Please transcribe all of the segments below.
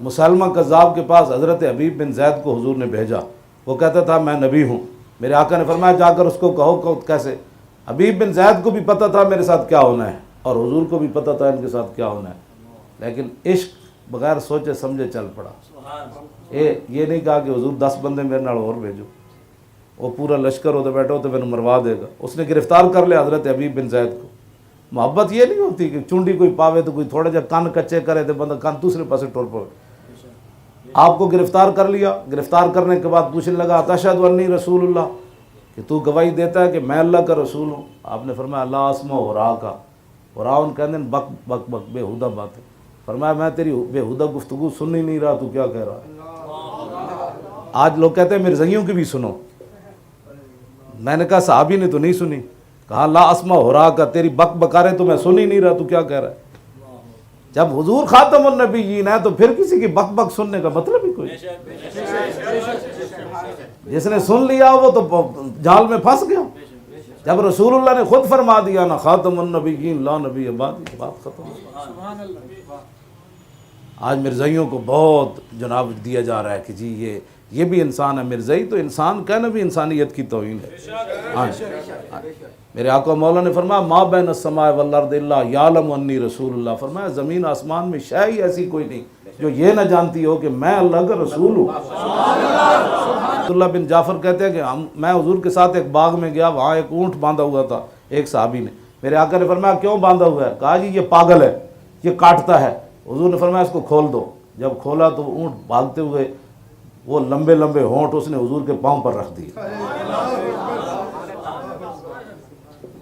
مسلمہ کذاب کے پاس حضرت حبیب بن زید کو حضور نے بھیجا، وہ کہتا تھا میں نبی ہوں، میرے آقا نے فرمایا جا کر اس کو کہو کیسے؟ حبیب بن زید کو بھی پتہ تھا میرے ساتھ کیا ہونا ہے، اور حضور کو بھی پتہ تھا ان کے ساتھ کیا ہونا ہے، لیکن عشق بغیر سوچے سمجھے چل پڑا۔ یہ نہیں کہا کہ حضور 10 بندے میرے نال اور بھیجو، وہ پورا لشکر ہوتے بیٹھو تو میں مروا دے گا۔ اس نے گرفتار کر لیا حضرت حبیب بن زید کو۔ محبت یہ نہیں ہوتی کہ چونڈی کوئی پاوے تو کوئی تھوڑا جا کان کچے کرے تو بندہ کان دوسرے پاسے ٹور پڑے۔ آپ کو گرفتار کر لیا، گرفتار کرنے کے بعد پوچھنے لگا اتشہد انی رسول اللہ، کہ تو گواہی دیتا ہے کہ میں اللہ کا رسول ہوں؟ آپ نے فرمایا لا اسمع وراءک، وراء کہتے ہیں بک بک بک بےہودہ باتیں۔ فرمایا میں تیری بےہودہ گفتگو سن ہی نہیں رہا، تو کیا کہہ رہا ہے؟ آج لوگ کہتے ہیں مرزائیوں کی بھی سنو، میں نے کہا صحابی نے تو نہیں سنی، کہا لا اسمع وراءک، تیری بک بکارے تو میں سن ہی نہیں رہا، تو کیا کہہ رہا ہے؟ جب حضور خاتم النبیین ہے تو پھر کسی کی بک بک سننے کا مطلب ہی کوئی، جس نے سن لیا وہ تو جال میں پھنس گیا۔ جب رسول اللہ نے خود فرما دیا نا خاتم النبیین لا نبی بعدی، بات ختم۔ آج مرزائیوں کو بہت جناب دیا جا رہا ہے کہ جی یہ بھی انسان ہے، مرزائی تو انسان کہنا بھی انسانیت کی توہین ہے۔ میرے آقا مولا نے فرمایا ما بین السماء والارض الا یعلم انی رسول اللہ، فرمایا زمین آسمان میں شے ہی ایسی کوئی نہیں جو یہ نہ جانتی ہو کہ میں اللہ کا رسول ہوں۔ عبداللہ بن جعفر کہتے ہیں کہ میں حضور کے ساتھ ایک باغ میں گیا، وہاں ایک اونٹ باندھا ہوا تھا ایک صحابی نے۔ میرے آقا نے فرمایا کیوں باندھا ہوا ہے؟ کہا جی یہ پاگل ہے، یہ کاٹتا ہے۔ حضور نے فرمایا اس کو کھول دو۔ جب کھولا تو اونٹ بھاگتے ہوئے وہ لمبے لمبے ہونٹ اس نے حضور کے پاؤں پر رکھ دیے۔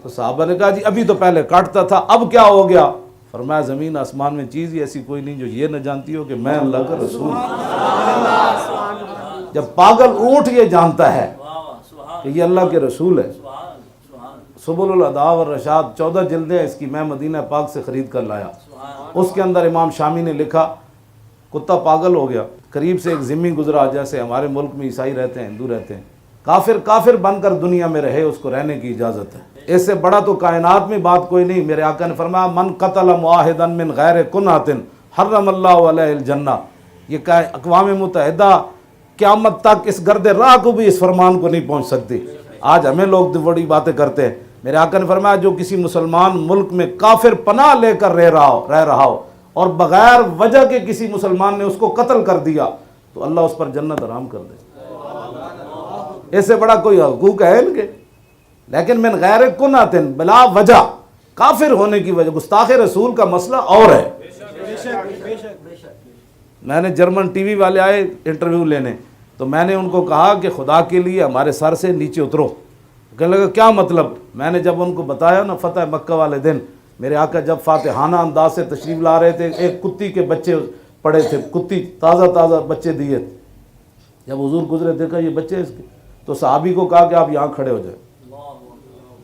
تو صحابہ نے کہا جی ابھی تو پہلے کاٹتا تھا، اب کیا ہو گیا؟ فرمایا زمین آسمان میں چیز ہی ایسی کوئی نہیں جو یہ نہ جانتی ہو کہ میں اللہ کا رسول ہوں۔ جب پاگل اونٹ یہ جانتا ہے کہ یہ اللہ کے رسول ہے۔ سبل الہدیٰ والرشاد 14 جلدیں اس کی میں مدینہ پاک سے خرید کر لایا۔ اس کے اندر امام شامی نے لکھا کتا پاگل ہو گیا، قریب سے ایک ذمی گزرا، جیسے ہمارے ملک میں عیسائی رہتے ہیں، ہندو رہتے ہیں، کافر بن کر دنیا میں رہے، اس کو رہنے کی اجازت ہے۔ اس سے بڑا تو کائنات میں بات کوئی نہیں۔ میرے آقا نے فرمایا من قتل معاہدا من غیر کنات حرم اللہ علیہ الجنہ۔ یہ اقوام متحدہ قیامت تک اس گرد راہ کو بھی اس فرمان کو نہیں پہنچ سکتی۔ آج ہمیں لوگ بڑی باتیں کرتے ہیں۔ میرے آقا نے فرمایا جو کسی مسلمان ملک میں کافر پناہ لے کر رہ رہا ہو اور بغیر وجہ کے کسی مسلمان نے اس کو قتل کر دیا تو اللہ اس پر جنت حرام کر دے۔ اس سے بڑا کوئی حقوق ہے ان کے؟ لیکن من غیر کنات بلا وجہ کافر ہونے کی وجہ، گستاخ رسول کا مسئلہ اور ہے۔ میں نے جرمن ٹی وی والے آئے انٹرویو لینے، تو میں نے ان کو کہا کہ خدا کے لیے ہمارے سر سے نیچے اترو۔ کہنے لگا کیا مطلب؟ میں نے جب ان کو بتایا نا فتح مکہ والے دن میرے آقا جب فاتحانہ انداز سے تشریف لا رہے تھے، ایک کتی کے بچے پڑے تھے، کتی تازہ بچے دیے تھے۔ جب حضور گزرے دیکھا یہ بچے اس کے، تو صحابی کو کہا کہ آپ یہاں کھڑے ہو جائیں،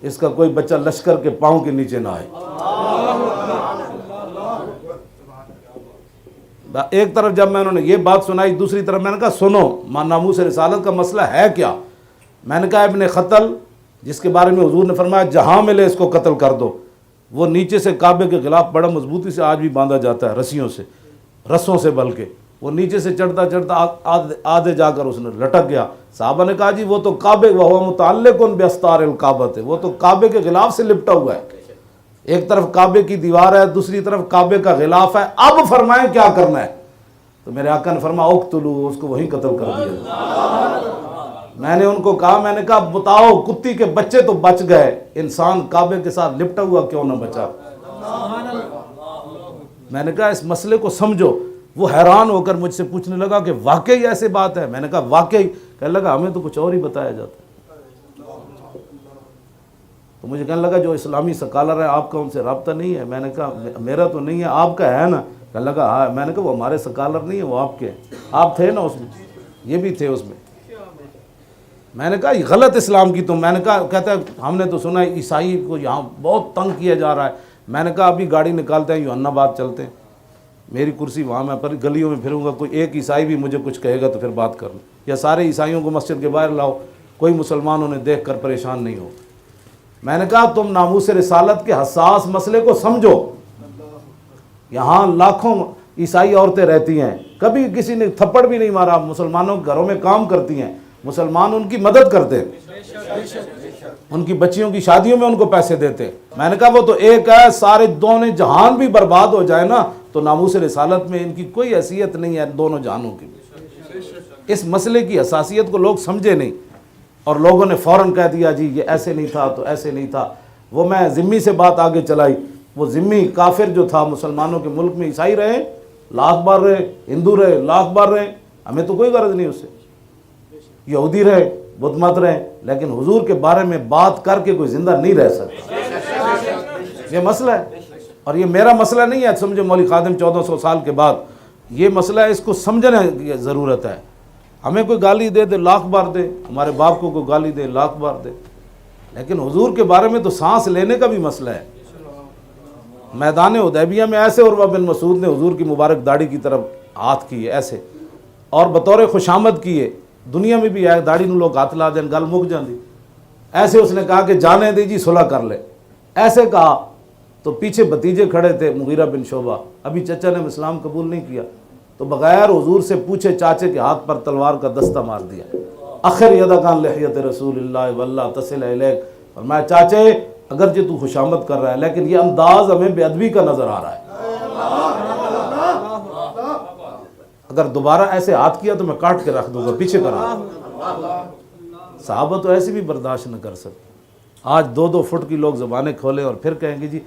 اس کا کوئی بچہ لشکر کے پاؤں کے نیچے نہ آئے۔ ایک طرف جب میں انہوں نے یہ بات سنائی، دوسری طرف میں نے کہا سنو ناموس رسالت کا مسئلہ ہے کیا؟ میں نے کہا ابن خطل جس کے بارے میں حضور نے فرمایا جہاں ملے اس کو قتل کر دو، وہ نیچے سے کعبے کے خلاف بڑا مضبوطی سے آج بھی باندھا جاتا ہے، رسیوں سے، رسوں سے، بلکہ وہ نیچے سے چڑھتا آدھے جا کر اس نے لٹک گیا۔ صحابہ نے کہا جی وہ تو کعبے وہ متعلق باستار الکعبۃ، وہ تو کعبے کے غلاف سے لپٹا ہوا ہے، ایک طرف کعبے کی دیوار ہے، دوسری طرف کعبے کا غلاف ہے، اب فرمائیں کیا کرنا ہے؟ تو میرے آقا نے فرمایا اقتلوا، اس کو وہیں قتل کر دیا۔ میں نے ان کو کہا، میں نے کہا بتاؤ کتی کے بچے تو بچ گئے، انسان کعبے کے ساتھ لپٹا ہوا کیوں نہ بچا؟ میں نے کہا اس مسئلے کو سمجھو۔ وہ حیران ہو کر مجھ سے پوچھنے لگا کہ واقعی ایسے بات ہے؟ میں نے کہا واقعی۔ کہنے لگا ہمیں تو کچھ اور ہی بتایا جاتا ہے۔ تو مجھے کہنے لگا جو اسلامی سکالر ہے آپ کا ان سے رابطہ نہیں ہے؟ میں نے کہا میرا تو نہیں ہے، آپ کا ہے نا؟ کہنے لگا ہاں۔ میں نے کہا وہ ہمارے سکالر نہیں ہیں، وہ آپ کے ہیں، آپ تھے نا اس میں، یہ بھی تھے اس میں۔ میں نے کہا یہ غلط اسلام کی تم، میں نے کہا کہتا ہے ہم نے تو سنا ہے عیسائی کو یہاں بہت تنگ کیا جا رہا ہے۔ میں نے کہا ابھی گاڑی نکالتے ہیں یوحنا آباد چلتے ہیں، میری کرسی وہاں، میں پر گلیوں میں پھروں گا، کوئی ایک عیسائی بھی مجھے کچھ کہے گا تو پھر بات کر لوں، یا سارے عیسائیوں کو مسجد کے باہر لاؤ، کوئی مسلمان انہیں دیکھ کر پریشان نہیں ہو۔ میں نے کہا تم ناموس رسالت کے حساس مسئلے کو سمجھو، یہاں لاکھوں عیسائی عورتیں رہتی ہیں، کبھی کسی نے تھپڑ بھی نہیں مارا، مسلمانوں کے گھروں میں کام کرتی ہیں، مسلمان ان کی مدد کرتے ہیں، ان کی بچیوں کی شادیوں میں ان کو پیسے دیتے ہیں۔ میں نے کہا وہ تو ایک ہے، سارے دونوں جہان بھی برباد ہو جائے نا تو ناموس رسالت میں ان کی کوئی حیثیت نہیں ہے دونوں جہانوں کی۔ اس مسئلے کی حساسیت کو لوگ سمجھے نہیں، اور لوگوں نے فوراً کہہ دیا جی یہ ایسے نہیں تھا تو ایسے نہیں تھا۔ وہ میں ذمی سے بات آگے چلائی، وہ ذمی کافر جو تھا مسلمانوں کے ملک میں، عیسائی رہے لاکھ بار رہے، ہندو رہے لاکھ بار رہے، ہمیں تو کوئی غرض نہیں اس سے، یہودی رہے بدھ مت رہے، لیکن حضور کے بارے میں بات کر کے کوئی زندہ نہیں رہ سکتا۔ یہ مسئلہ ہے، اور یہ میرا مسئلہ نہیں ہے سمجھو مولوی خادم 1400 سال کے بعد، یہ مسئلہ ہے، اس کو سمجھنے کی ضرورت ہے۔ ہمیں کوئی گالی دے دے لاکھ بار دے، ہمارے باپ کو کوئی گالی دے لاکھ بار دے، لیکن حضور کے بارے میں تو سانس لینے کا بھی مسئلہ ہے۔ میدان حدیبیہ میں ایسے عروہ بن مسعود نے حضور کی مبارک داڑھی کی طرف ہاتھ کیے ایسے، اور بطور خوشامد کیے، دنیا میں بھی آئے داڑھی نو لوگ ہاتھ لا دیں گل مک جاندی، ایسے اس نے کہا کہ جانے دے جی صلح کر لے، ایسے کہا تو پیچھے بھتیجے کھڑے تھے مغیرہ بن شعبہ، ابھی چچا نے اسلام قبول نہیں کیا، تو بغیر حضور سے پوچھے چاچے کے ہاتھ پر تلوار کا دستہ مار دیا، اخر یدک عن لحیۃ رسول اللہ واللہ تصل الیک، فرمایا چاچے اگرچہ تو خوشامد کر رہا ہے لیکن یہ انداز ہمیں بے ادبی کا نظر آ رہا ہے، اگر دوبارہ ایسے ہاتھ کیا تو میں کاٹ کے رکھ دوں گا، پیچھے کرا۔ صحابہ تو ایسے بھی برداشت نہ کر سکتے۔ آج 2-2 فٹ کی لوگ زبانیں کھولے اور پھر کہیں گے جی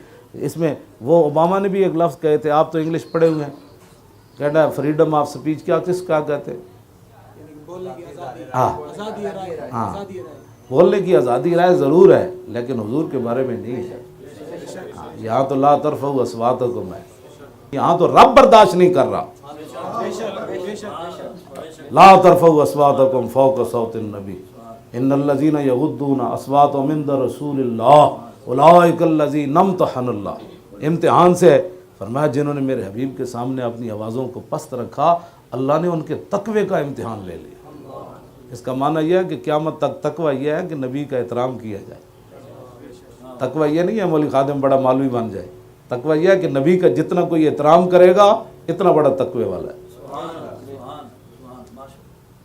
اس میں، وہ اوباما نے بھی ایک لفظ کہے تھے، آپ تو انگلش پڑھے ہوئے ہیں، کہنا ہے فریڈم آف سپیچ، کیا کہتے ہیں؟ ہاں، بولنے کی آزادی رائے ضرور ہے لیکن حضور کے بارے میں نہیں ہے۔ یہاں تو لا ترفعوا اصواتکم ہے، یہاں تو رب برداشت نہیں کر رہا۔ لا ترفعوا اصواتکم فوق صوت النبی ان الذین یغضون اصواتهم عند رسول اللہ اولئک الذین امتحن اللہ، امتحان سے ہے، فرمایا جنہوں نے میرے حبیب کے سامنے اپنی آوازوں کو پست رکھا اللہ نے ان کے تقوی کا امتحان لے لیا۔ اس کا معنی یہ ہے کہ قیامت تک تقوی یہ ہے کہ نبی کا احترام کیا جائے، تقوی یہ نہیں ہے مولوی خادم بڑا مولوی بن جائے، تقوی یہ ہے کہ نبی کا جتنا کوئی احترام کرے گا اتنا بڑا تقوی والا ہے۔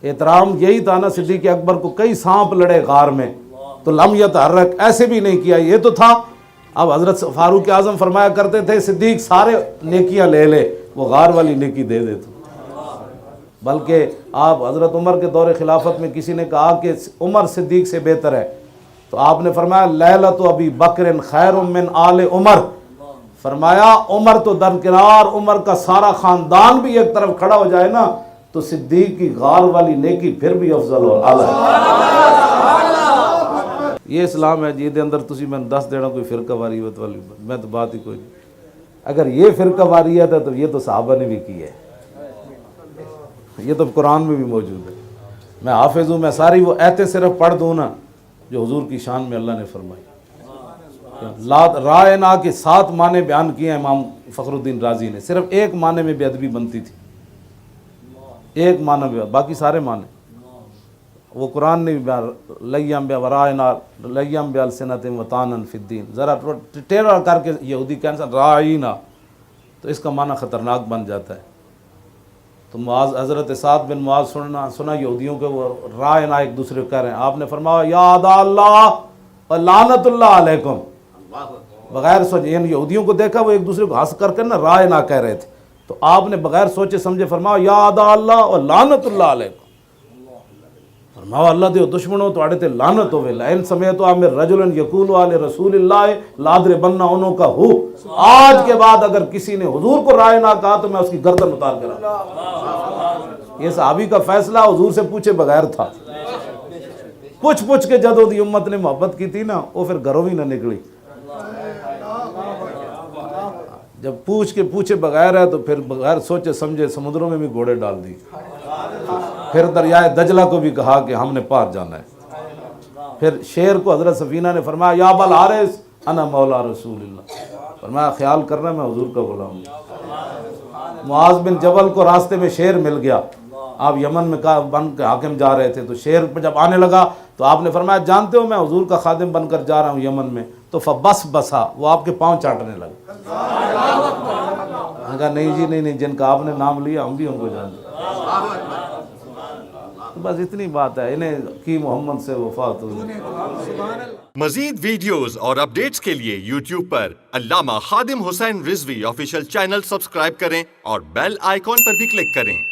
احترام یہی تھا نا، صدیق اکبر کو کئی سانپ لڑے غار میں تو لم یتحرک، ایسے بھی نہیں کیا، یہ تو تھا۔ اب حضرت فاروق اعظم فرمایا کرتے تھے صدیق سارے نیکیاں لے لے، وہ غار والی نیکی دے دے تو، بلکہ آپ حضرت عمر کے دور خلافت میں کسی نے کہا کہ عمر صدیق سے بہتر ہے تو آپ نے فرمایا لیلۃ ابی بکر خیر من آل عمر، فرمایا عمر تو درکنار، عمر کا سارا خاندان بھی ایک طرف کھڑا ہو جائے نا تو صدیق کی غار والی نیکی پھر بھی افضل اور اعلیٰ ہے۔ یہ اسلام ہے جی، دے اندر تسی میں دس دینا کوئی فرقہ واریت والی، میں تو بات ہی کوئی نہیں۔ اگر یہ فرقہ واریت ہے تو یہ تو صحابہ نے بھی کی ہے، یہ تو قرآن میں بھی موجود ہے۔ میں حافظ ہوں، میں ساری وہ ایتیں صرف پڑھ دوں نا جو حضور کی شان میں اللہ نے فرمائی۔ رائنا کے 7 معنی بیان کیے ہیں امام فخر الدین رازی نے، صرف ایک معنی میں بے ادبی بنتی تھی، ایک معنی میں، باقی سارے معنی وہ قرآن نے بھی لیم برائنا لیم بالسنۃ وطانا فی الدین، ذرا ٹیڑھا کر کے یہودی کہنا رائنا تو اس کا معنی خطرناک بن جاتا ہے۔ تو معاذ حضرت سعد بن معاذ سنا یہودیوں کے وہ رائنا ایک دوسرے کو کہہ رہے ہیں، آپ نے فرمایا یا اعداء اللہ و لعنت اللہ علیکم، بغیر سوچے، ان یہودیوں کو دیکھا وہ ایک دوسرے کو ہنس کر نا رائنا کہہ رہے تھے، تو آپ نے بغیر سوچے سمجھے فرمایا یا اعداء اللہ و لعنت اللہ علیکم، فرمایا اللہ دے دشمنوں تو تے لعنت ہوے، لئن سمعت من رجل یقول علی رسول اللہ لاضربن عنقہ، آج کے بعد اگر کسی نے حضور کو رائے نہ کہا تو میں اس کی گردن اتار کے رکھوں۔ یہ صحابی کا فیصلہ حضور سے پوچھے بغیر تھا، پوچھ کے جدو دی امت نے محبت کی تھی نا وہ پھر گھروں ہی نہ نکلی، جب پوچھے بغیر ہے تو پھر بغیر سوچے سمجھے سمندروں میں بھی گھوڑے ڈال دی، پھر دریائے دجلہ کو بھی کہا کہ ہم نے پار جانا ہے، پھر شیر کو حضرت سفینہ نے فرمایا یا ابا الحارث انا مولا رسول اللہ، فرمایا خیال کرنا میں حضور کا غلام ہوں۔ معاذ بن جبل کو راستے میں شیر مل گیا، آپ یمن میں بن کے حاکم جا رہے تھے، تو شیر پہ جب آنے لگا تو آپ نے فرمایا جانتے ہو میں حضور کا خادم بن کر جا رہا ہوں یمن میں، تو فبس بسا، وہ آپ کے پاؤں چاٹنے لگا۔ نے کہا نہیں جی نہیں، جن کا آپ نے نام لیا ہم بھی ان کو جانتے ہیں۔ بس اتنی بات ہے، انہیں کی محمد سے وفات ہوئی۔ مزید ویڈیوز اور اپڈیٹس کے لیے یوٹیوب پر علامہ Khadim Hussain Rizvi official channel subscribe کریں اور بیل آئیکن پر بھی کلک کریں۔